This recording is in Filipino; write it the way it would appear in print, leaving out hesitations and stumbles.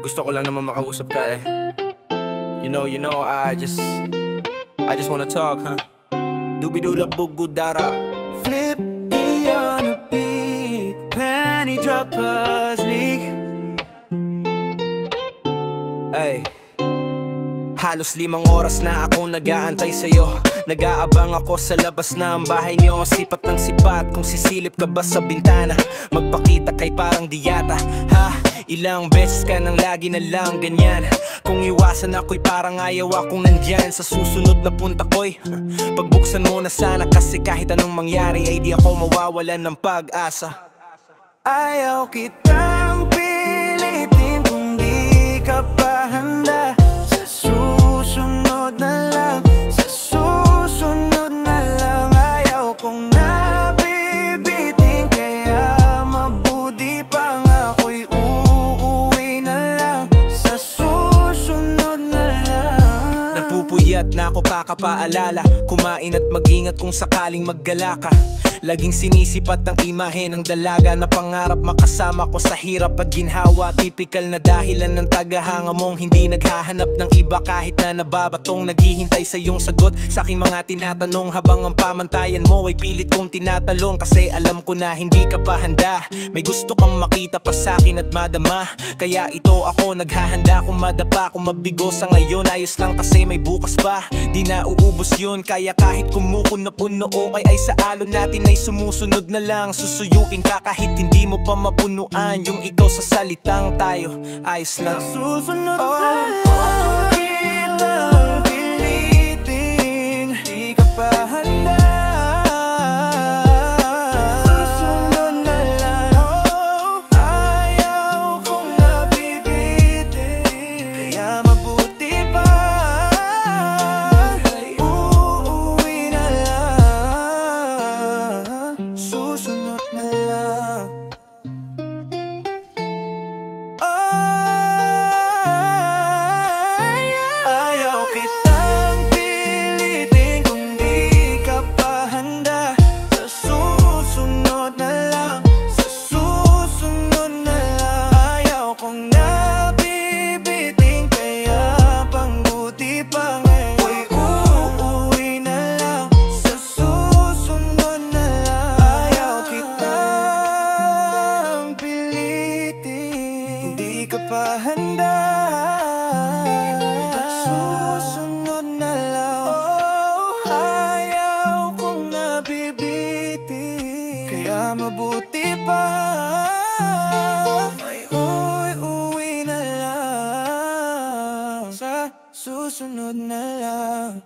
Gusto ko lang naman makausap ka eh. You know, I just wanna talk, huh? Doobie-doo bugudara. Flip me on a beat, penny droppers leak. Ay, halos 5 oras na ako nag-aantay sa'yo. Nag-aabang ako sa labas na ang bahay niyo. Sipat ng sipat, kung sisilip ka ba sa bintana, magpakita kay parang diyata. Ha? Ilang beses ka nang lagi na lang ganyan. Kung iwasan ako'y parang ayaw akong nandyan. Sa susunod na punta ko'y pagbuksan mo na sana, kasi kahit anong mangyari ay di ako mawawalan ng pag-asa. Ayaw kitang pilitin kung di ka pa handa. Sa susunod na lang, sa susunod na lang. Ayaw kong nabibitin, kaya mabuti pang ako'y uuwi na lang. Sa susunod na lang. Napupuyat na ako kakapaalala, kumain at mag-ingat kung sakaling maggala ka. Laging sinisipat ang imahe ng dalaga na pangarap makasama ko sa hirap at ginhawa. Typical na dahilan ng tagahanga mong hindi naghahanap ng iba kahit na nababatong naghihintay sa iyong sagot sa aking mga tinatanong, habang ang pamantayan mo ay pilit kong tinatalong. Kasi alam ko na hindi ka pa handa, may gusto kang makita pa sa akin at madama. Kaya ito ako naghahanda, kung madapa, kung mabigo sa ngayon ayos lang, kasi may bukas pa, di na uubos yun. Kaya kahit kumukuno-puno okay ay sa alon natin ay sumusunod na lang. Susuyukin ka kahit hindi mo pa mapunuan yung ikaw sa salitang tayo ayos lang. Susunod na lang, pilitin, di ka pa handa. Susunod na lang, ayaw kong nabibitin, kaya mabuti pa uuwi na lang. Susunod na lang. Ayaw kitang pilitin kung di ka pa handa. Sa susunod na lang, sa susunod na lang. Ayaw kong nabibitin, kaya pang buti pa ngayon'y uuwi na lang. Sa susunod na lang. Ayaw kitang pilitin, di ka pa handa. Susunod na lang. Ayaw kong nabibitin, kaya mabuti pa ay uuwi na lang. Sa susunod na lang.